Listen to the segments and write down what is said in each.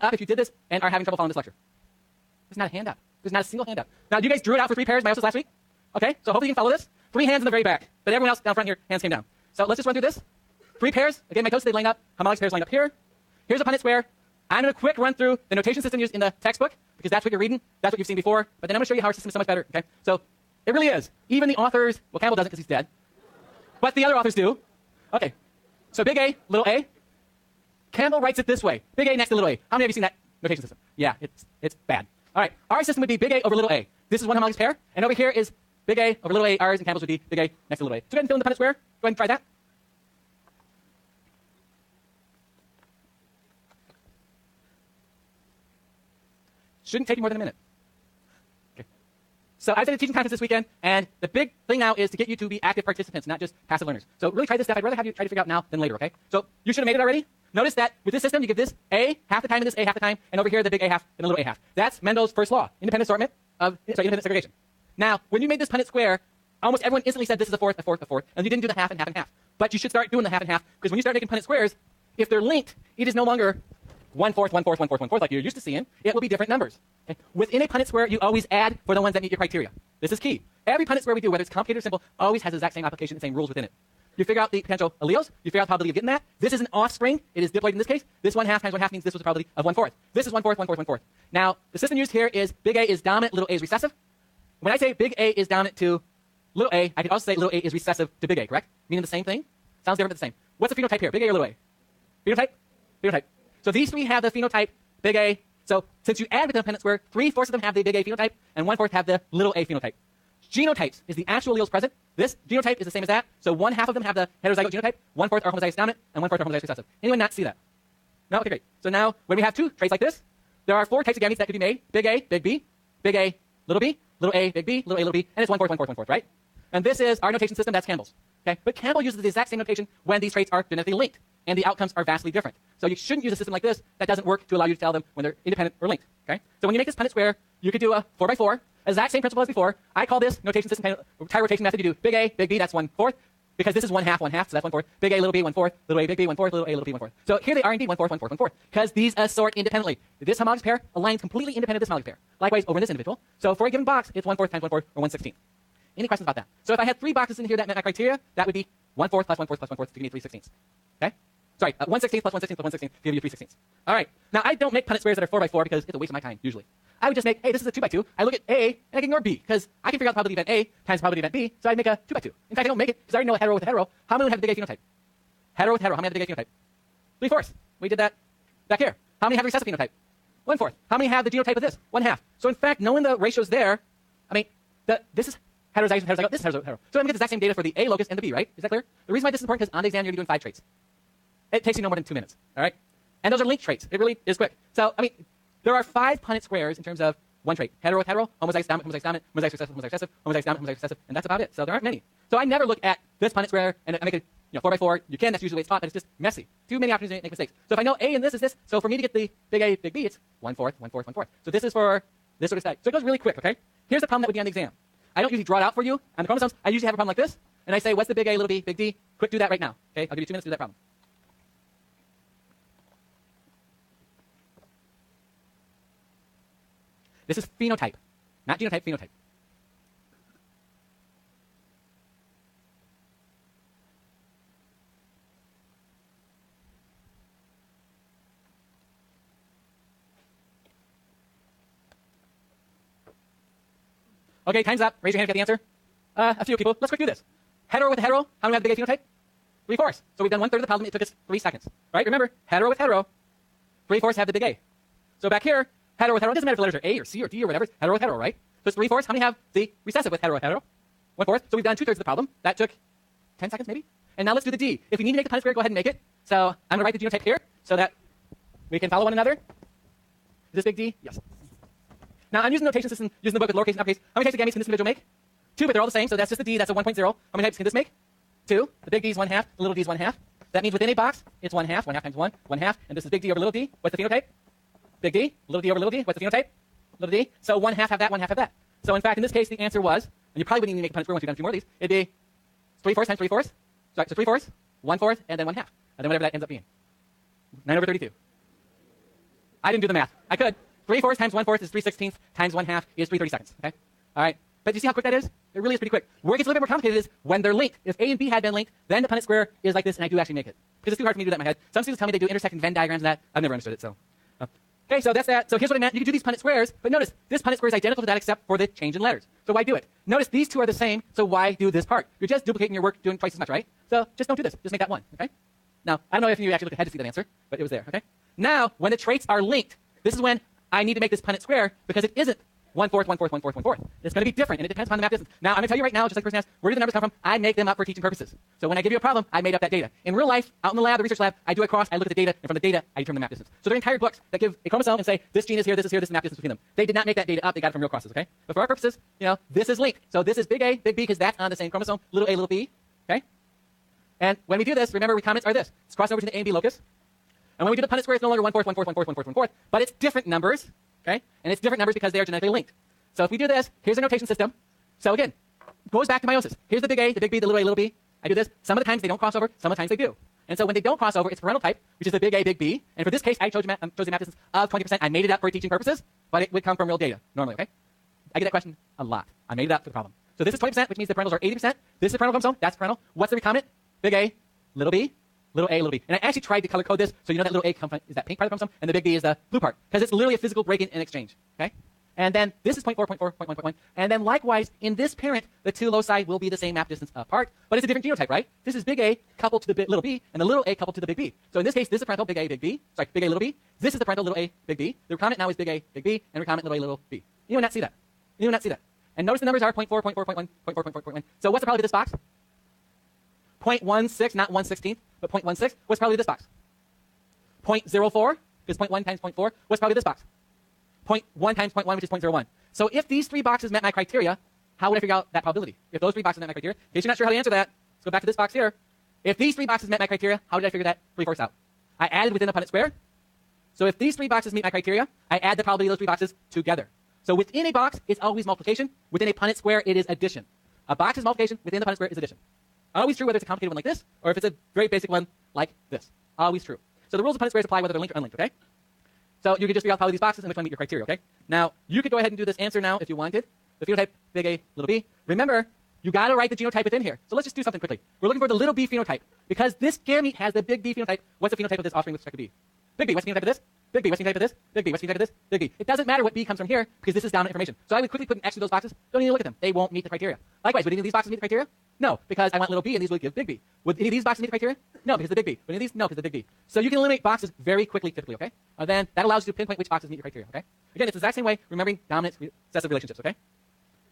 up if you did this and are having trouble following this lecture. There's not a handout. There's not a single handout. Now, you guys drew it out for 3 pairs meiosis last week? Okay, so hopefully you can follow this. 3 hands in the very back, but everyone else down front here, hands came down. So let's just run through this. 3 pairs. Again, mitosis, they line up. Homologous pairs line up here. Here's a Punnett square. I'm going to quick run through the notation system used in the textbook, because that's what you're reading. That's what you've seen before. But then I'm going to show you how our system is so much better. Okay, so it really is. Even the authors, well, Campbell doesn't because he's dead, but the other authors do. Okay, so big A, little a. Campbell writes it this way. Big A next to little a. How many of you seen that notation system? Yeah, it's bad. All right, our system would be big A over little a. This is one homologous pair, and over here is big A over little a. Ours and Campbell's would be big A next to little a. So go ahead and fill in the Punnett square. Go ahead and try that. Shouldn't take you more than a minute. Okay. So I was at a teaching conference this weekend, and the big thing now is to get you to be active participants, not just passive learners. So really try this stuff. I'd rather have you try to figure out now than later, okay? So you should have made it already. Notice that with this system, you give this A half the time and this A half the time, and over here the big A half and the little A half. That's Mendel's first law, independent segregation. Now, when you made this Punnett square, almost everyone instantly said this is a fourth, a fourth, a fourth, and you didn't do the half and half and half. But you should start doing the half and half, because when you start making Punnett squares, if they're linked, it is no longer 1/4, 1/4, 1/4, 1/4, like you're used to seeing. It will be different numbers. Okay? Within a Punnett square, you always add for the ones that meet your criteria. This is key. Every Punnett square we do, whether it's complicated or simple, always has the exact same application, the same rules within it. You figure out the potential alleles. You figure out the probability of getting that. This is an offspring. It is diploid in this case. This 1/2 times 1/2 means this was a probability of 1/4. This is 1/4, 1/4, 1/4. Now, the system used here is big A is dominant, little a is recessive. When I say big A is dominant to little a, I can also say little a is recessive to big A, correct? Meaning the same thing? Sounds different but the same. What's the phenotype here, big A or little a? Phenotype? Phenotype. So these 3 have the phenotype big A. So since you add within a Punnett square, 3/4 of them have the big A phenotype, and 1/4 have the little a phenotype. Genotypes is the actual alleles present. This genotype is the same as that. So 1/2 of them have the heterozygote genotype, 1/4 are homozygous dominant, and 1/4 are homozygous recessive. Anyone not see that? No? Okay, great. So now, when we have 2 traits like this, there are 4 types of gametes that could be made. Big A, big B, big A, little b, little a, big B, little a, little b, and it's 1/4, 1/4, 1/4, right? And this is our notation system. That's Campbell's. Okay? But Campbell uses the exact same notation when these traits are genetically linked, and the outcomes are vastly different. So you shouldn't use a system like this that doesn't work to allow you to tell them when they're independent or linked. Okay? So when you make this Punnett square, you could do a 4x4. Exact same principle as before. I call this notation system tie rotation method. You do big A, big B, that's 1/4, because this is 1/2, 1/2, so that's 1/4. Big A, little b, 1/4, little a, big B, 1/4, little a, little b, 1/4. So here they are indeed 1/4, 1/4, 1/4, because these assort independently. This homologous pair aligns completely independent of this homologous pair. Likewise, over in this individual. So for a given box, it's 1/4 times 1/4, or 1/16. Any questions about that? So if I had 3 boxes in here that met my criteria, that would be 1/4 plus 1/4 plus 1/4 to give me 3/16. Okay? Sorry, 1/16 plus 1/16 plus 1/16 to give you 3/16. All right. Now, I don't make Punnett squares that are 4x4 because it's a waste of my time, usually. I would just make, hey, this is a 2x2. I look at A, and I can ignore B, because I can figure out the probability of event A times the probability of event B, so I'd make a 2x2. In fact, I don't make it, because I already know a hetero with a hetero. How many would have the big A phenotype? Hetero with hetero. How many have the big A phenotype? 3/4. We did that back here. How many have the recessive phenotype? 1/4. How many have the genotype of this? 1/2. So in fact, knowing the ratios there, I mean, this is heterozygote, heterozygote, this is heterozygote, hetero. So I'm going to get the exact same data for the A locus and the B, right? Is that clear? The reason why this is important is on the exam, you're doing 5 traits. It takes you no more than 2 minutes, all right? And those are linked traits. It really is quick. So, I mean, there are 5 Punnett squares in terms of one trait. Hetero with hetero, homozygous dominant, homozygous dominant, homozygous recessive, homozygous recessive, homozygous dominant, homozygous recessive, and that's about it. So there aren't many. So I never look at this Punnett square and I make it 4x4. You can, that's usually the way it's taught, but it's just messy. Too many opportunities to make mistakes. So if I know A and this is this, so for me to get the big A, big B, it's 1/4, 1/4, 1/4. So this is for this sort of study. So it goes really quick, okay? Here's the problem that would be on the exam. I don't usually draw it out for you on the chromosomes. I usually have a problem like this, and I say, what's the big A, little b, big D? Quick, do that right now. Okay, I'll give you 2 minutes to do that problem. This is phenotype, not genotype, phenotype. Okay, time's up. Raise your hand if you get the answer. A few people. Let's quick do this. Hetero with hetero. How many have the big A phenotype? 3/4. So we've done 1/3 of the problem. It took us 3 seconds. Right? Remember, hetero with hetero. 3/4 have the big A. So back here, hetero with hetero. It doesn't matter if the letters are A or C or D or whatever. Hetero with hetero, right? So it's 3/4. How many have the recessive with hetero with hetero? 1/4. So we've done 2/3 of the problem. That took 10 seconds maybe. And now let's do the D. If you need to make the Punnett square, go ahead and make it. So I'm going to write the genotype here so that we can follow one another. Is this big D? Yes. Now I'm using the notation system, using the book with lowercase and uppercase. How many types of gametes can this individual make? 2, but they're all the same. So that's just the D. That's a 1.0. How many types can this make? 2. The big D is 1/2. The little D is 1/2. That means within a box, it's 1/2. 1/2 times 1, 1/2. And this is big D over little d. What's the phenotype? Big D. Little d over little d. What's the phenotype? Little d. So 1/2 have that, 1/2 have that. So in fact, in this case, the answer was, and you probably wouldn't even make a Punnett square once you've done a few more of these, it'd be 3/4 times 3/4. Sorry, so 3/4, 1/4, and then 1/2. And then whatever that ends up being. 9/32. I didn't do the math. I could. 3/4 times 1/4 is 3/16 times 1/2 is 3/32. Okay? All right? But you see how quick that is? It really is pretty quick. Where it gets a little bit more complicated is when they're linked. If A and B had been linked, then the Punnett square is like this, and I do actually make it. Because it's too hard for me to do that in my head. Some students tell me they do intersect and Venn diagrams and that. I've never understood it, so. Okay, so that's that. So here's what I meant. You can do these Punnett squares, but notice, this Punnett square is identical to that except for the change in letters. So why do it? Notice these two are the same, so why do this part? You're just duplicating your work doing twice as much, right? So just don't do this. Just make that 1, okay? Now, I don't know if you actually looked ahead to see that answer, but it was there, okay? Now, when the traits are linked, this is when I need to make this Punnett square because it isn't 1/4, 1/4, 1/4, 1/4. It's going to be different, and it depends upon the map distance. Now, I'm going to tell you right now, just like the person asked, where do the numbers come from? I make them up for teaching purposes. So when I give you a problem, I made up that data. In real life, out in the lab, the research lab, I do a cross, I look at the data, and from the data, I determine the map distance. So there are entire books that give a chromosome and say, this gene is here, this is here, this is the map distance between them. They did not make that data up, they got it from real crosses, okay? But for our purposes, this is linked. So this is big A, big B, because that's on the same chromosome, little a, little b, okay? And when we do this, remember, recombinants are this. It's crossing over to the A and B locus. And when we do the Punnett square, it's no longer 1/4, 1/4, 1/4, 1/4, 1/4, but it's different numbers, okay? And it's different numbers because they are genetically linked. So if we do this, here's a notation system. So again, goes back to meiosis. Here's the big A, the big B, the little a, little b. I do this. Some of the times they don't cross over, some of the times they do. And so when they don't cross over, it's parental type, which is the big A, big B. And for this case, I chose the map distance of 20%. I made it up for teaching purposes, but it would come from real data normally, okay? I get that question a lot. I made it up for the problem. So this is 20%, which means the parentals are 80%. This is parental chromosome. That's parental. What's the recombinant? Big A, little b, little a, little b. And I actually tried to color code this so you know that little a is that pink part of the chromosome, and the big B is the blue part, because it's literally a physical break-in and exchange, okay? And then this is 0.4, 0.4, 0.1, 0.1. And then likewise, in this parent, the two loci will be the same map distance apart, but it's a different genotype, right? This is big A coupled to the little b, and the little a coupled to the big B. So in this case, this is parental big A, big B. Sorry, big A, little b. This is the parental little a, big B. The recombinant now is big A, big B, and recombinant little a, little b. You will not see that. You will not see that. And notice the numbers are 0.4, 0.4, 0.1, 0.4, 0.4, 0.1. So what's the probability of this box? 0.16, not 1/16, but 0.16. What's probably this box? 0.04, because 0.1 times 0.4. What's probably this box? 0.1 times 0.1, which is 0.01. So if these three boxes met my criteria, how would I figure out that probability? If those three boxes met my criteria, in case you're not sure how to answer that, let's go back to this box here. If these three boxes met my criteria, how did I figure that 3/4 out? I added within the Punnett square. So if these three boxes meet my criteria, I add the probability of those three boxes together. So within a box, it's always multiplication. Within a Punnett square, it is addition. A box is multiplication. Within the Punnett square is addition. Always true whether it's a complicated one like this, or if it's a very basic one like this. Always true. So the rules of Punnett squares apply whether they're linked or unlinked, okay? So you can just figure out probably these boxes and which one meet your criteria, okay? Now, you could go ahead and do this answer now if you wanted. The phenotype, big A, little b. Remember, you got to write the genotype within here. So let's just do something quickly. We're looking for the little b phenotype. Because this gamete has the big B phenotype, what's the phenotype of this offspring with respect to B? Big B, what's the phenotype of this? Big B, what's the phenotype of this? Big B, what's the phenotype of this? Big B. It doesn't matter what B comes from here, because this is dominant information. So I would quickly put an X to those boxes. Don't even look at them. They won't meet the criteria. Likewise, would any of these boxes meet the criteria? No, because I want little b, and these would give big B. Would any of these boxes meet the criteria? No, because the big B. Would any of these? No, because the big B. So you can eliminate boxes very quickly, typically, okay? And then that allows you to pinpoint which boxes meet your criteria, okay? Again, it's the exact same way, remembering dominant recessive relationships, okay?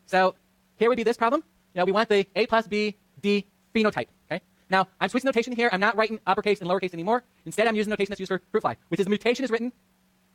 So here would be this problem. We want the A plus B, D phenotype, okay? Now, I'm switching notation here. I'm not writing uppercase and lowercase anymore. Instead, I'm using notation that's used for fruit fly, which is the mutation is written,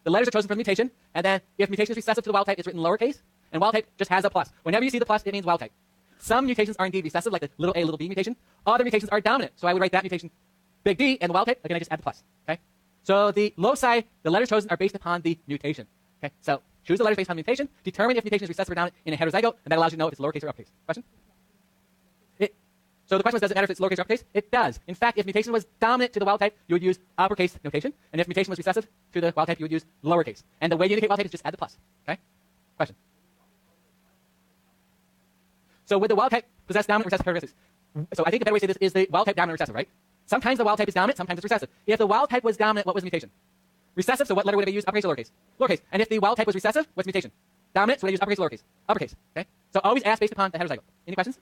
the letters are chosen for the mutation, and then if mutation is recessive to the wild type, it's written lowercase, and wild type just has a plus. Whenever you see the plus, it means wild type. Some mutations are indeed recessive, like the little a, little b mutation. Other mutations are dominant, so I would write that mutation big D, and the wild type, again, I just add the plus, okay? So the loci, the letters chosen are based upon the mutation, okay? So choose the letters based on the mutation, determine if mutation is recessive or dominant in a heterozygote, and that allows you to know if it's lowercase or uppercase. Question? So the question was, does it matter if it's lowercase or uppercase? It does. In fact, if mutation was dominant to the wild type, you would use uppercase notation. And if mutation was recessive to the wild type, you would use lowercase. And the way you indicate wild type is just add the plus. Okay? Question. So would the wild type possess dominant or recessive characteristics? So I think the better way to say this is the wild type dominant or recessive, right? Sometimes the wild type is dominant, sometimes it's recessive. If the wild type was dominant, what was mutation? Recessive, so what letter would I use? Uppercase or lowercase? Lowercase. And if the wild type was recessive, what's mutation? Dominant, so would I use uppercase or lowercase? Uppercase. Okay? So always ask based upon the heterozygote. Any questions?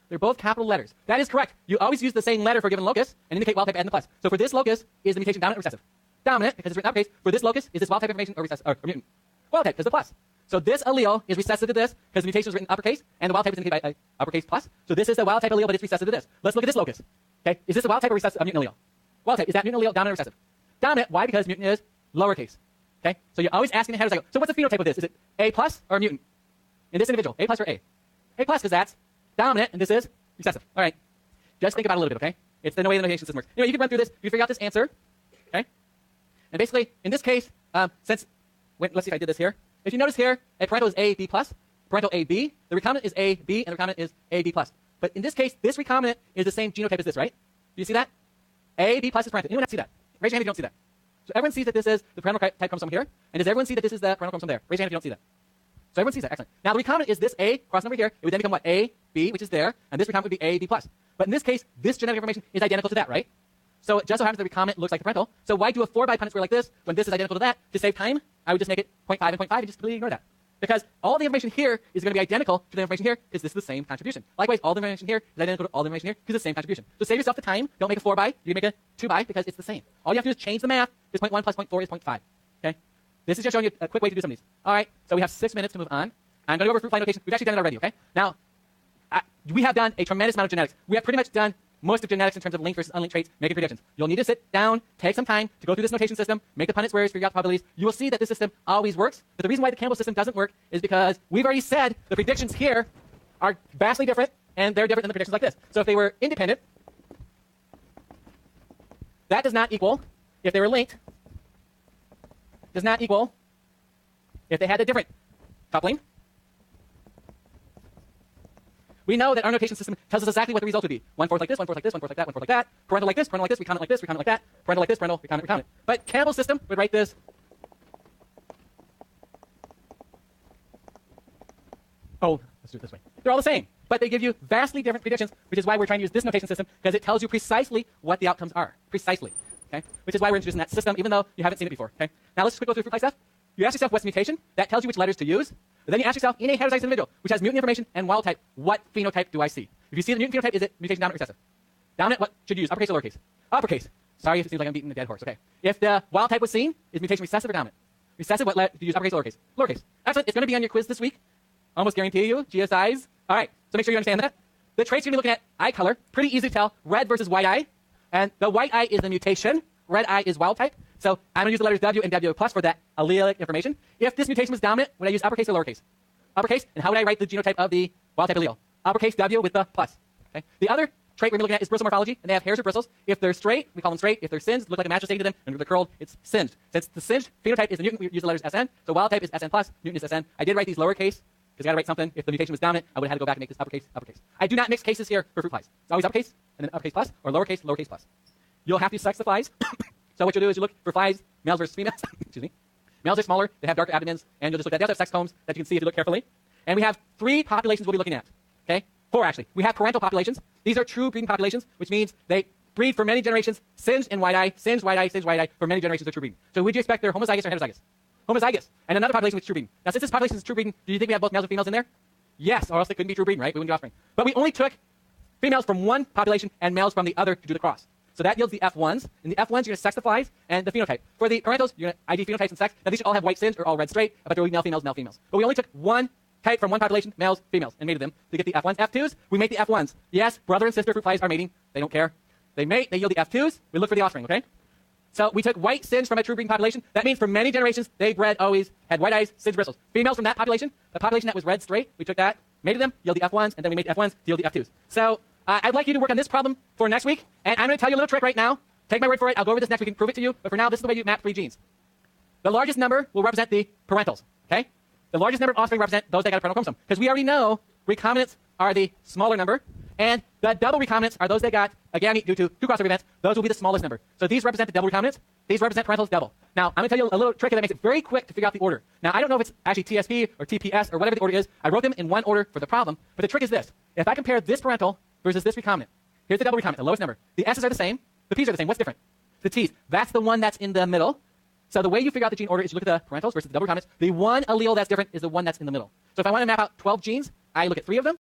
They're both capital letters. That is correct. You always use the same letter for a given locus and indicate wild type and the plus. So for this locus, is the mutation dominant or recessive? Dominant, because it's written uppercase. For this locus, is this wild type information or recessive or mutant? Wild type, because the plus. So this allele is recessive to this because the mutation is written uppercase, and the wild type is indicated by uppercase plus. So this is the wild type allele, but it's recessive to this. Let's look at this locus. Okay, is this a wild type or recessive mutant allele? Wild type. Is that mutant allele dominant or recessive? Dominant. Why? Because mutant is lowercase. Okay, so you're always asking the heterozygote. So what's the phenotype of this? Is it A plus or mutant? In this individual, A plus or A? A plus, because that's dominant, and this is recessive. All right. Just think about it a little bit, okay? It's the way the notation system works. Anyway, you can run through this. You figure out this answer, okay? And basically, in this case, let's see if I did this here. If you notice here, a parental is A, B plus, parental A, B. The recombinant is A, B, and the recombinant is A, B plus. But in this case, this recombinant is the same genotype as this, right? Do you see that? A, B plus is parental. Anyone not see that? Raise your hand if you don't see that. So everyone sees that this is the parental type chromosome here, and does everyone see that this is the parental chromosome there? Raise your hand if you don't see that. So everyone sees that. Excellent. Now the recombinant is this A cross number here. It would then become what? A, B, which is there, and this recombinant would be A, B plus. But in this case, this genetic information is identical to that, right? So it just so happens the recombinant looks like the parental. So why do a 4 by Punnett square like this when this is identical to that? To save time, I would just make it 0.5 and 0.5 and just completely ignore that. Because all the information here is going to be identical to the information here because this is the same contribution. Likewise, all the information here is identical to all the information here because it's the same contribution. So save yourself the time. Don't make a 4 by. You can make a 2 by because it's the same. All you have to do is change the math. Is 0.1 plus 0.4 is 0.5. Okay? This is just showing you a quick way to do some of these. All right, so we have 6 minutes to move on. I'm going to go over fruit fly notation. We've actually done it already, okay? Now, we have done a tremendous amount of genetics. We have pretty much done most of genetics in terms of linked versus unlinked traits, making predictions. You'll need to sit down, take some time to go through this notation system, make the Punnett squares, figure out the probabilities. You will see that this system always works. But the reason why the Campbell system doesn't work is because we've already said the predictions here are vastly different, and they're different than the predictions like this. So if they were independent, that does not equal, if they were linked, does not equal if they had a different coupling. We know that our notation system tells us exactly what the result would be. 1/4 like this, 1/4 like this, 1/4 like that, 1/4 like that. Parental like this, recombinant like this, recombinant like that. Parental like this, parental, recombinant. But Campbell's system would write this. Oh, let's do it this way. They're all the same, but they give you vastly different predictions, which is why we're trying to use this notation system, because it tells you precisely what the outcomes are. Precisely. Okay? Which is why we're introducing that system, even though you haven't seen it before. Okay? Now let's just quickly go through fruit fly stuff. You ask yourself what's the mutation. That tells you which letters to use. But then you ask yourself, in a heterozygous individual, which has mutant information and wild type, what phenotype do I see? If you see the mutant phenotype, is it mutation dominant or recessive? Dominant, what should you use? Uppercase or lowercase? Uppercase. Sorry if it seems like I'm beating a dead horse. Okay. If the wild type was seen, is mutation recessive or dominant? Recessive, what do you use? Uppercase or lowercase? Lowercase. Excellent. It's going to be on your quiz this week. Almost guarantee you. GSIs. All right. So make sure you understand that. The traits you're going to be looking at, eye color. Pretty easy to tell. Red versus white eye. And the white eye is the mutation. Red eye is wild type. So I'm going to use the letters W and W plus for that allelic information. If this mutation was dominant, would I use uppercase or lowercase? Uppercase. And how would I write the genotype of the wild type allele? Uppercase W with the plus. Okay. The other trait we're going to be looking at is bristle morphology, and they have hairs or bristles. If they're straight, we call them straight. If they're singed, look like a mattress taken to them, and if they're curled, it's singed. Since the singed phenotype is the mutant, we use the letters SN. So wild type is SN plus, mutant is SN. I did write these lowercase because I got to write something. If the mutation was dominant, I would have had to go back and make this uppercase, uppercase. I do not mix cases here for fruit flies. It's always uppercase and then uppercase plus, or lowercase, lowercase plus. You'll have to sex the flies. So what you'll do is you look for flies, males versus females. Excuse me. Males are smaller, they have darker abdomens, and you'll just look at. They also have sex combs that you can see if you look carefully. And we have 3 populations we'll be looking at. Okay? 4 actually. We have parental populations. These are true breeding populations, which means they breed for many generations, singed and white eye, singed white eye, singed white eye, for many generations of true breeding. So would you expect they're homozygous or heterozygous? Homozygous. And another population with true breeding. Now since this population is true breeding, do you think we have both males and females in there? Yes, or else they couldn't be true breeding, right? We wouldn't get offspring. But we only took females from one population and males from the other to do the cross. So that yields the F1s. In the F1s, you're going to sex the flies and the phenotype. For the parentals, you're going to ID phenotypes and sex. Now, these should all have white singed or all red straight, but they're male females, male females. But we only took one type from one population, males, females, and mated them to get the F1s. F2s, we mate the F1s. Yes, brother and sister fruit flies are mating. They don't care. They mate, they yield the F2s. We look for the offspring, okay? So we took white singed from a true breeding population. That means for many generations, they bred always had white eyes, singed bristles. Females from that population, the population that was red straight, we took that, mated them, yield the F1s, and then we made the F1s to yield the F2s. So I'd like you to work on this problem for next week, and I'm going to tell you a little trick right now. Take my word for it. I'll go over this next week and prove it to you. But for now, this is the way you map 3 genes. The largest number will represent the parentals, okay? The largest number of offspring represent those that got a parental chromosome. Because we already know recombinants are the smaller number, and the double recombinants are those that got a gamete due to 2 crossover events. Those will be the smallest number. So these represent the double recombinants. These represent parentals double. Now, I'm going to tell you a little trick that makes it very quick to figure out the order. Now, I don't know if it's actually TSP or TPS or whatever the order is. I wrote them in one order for the problem. But the trick is this. If I compare this parental versus this recombinant, here's the double recombinant, the lowest number. The S's are the same. The P's are the same. What's different? The T's. That's the one that's in the middle. So the way you figure out the gene order is you look at the parentals versus the double recombinants. The one allele that's different is the one that's in the middle. So if I want to map out 12 genes, I look at 3 of them.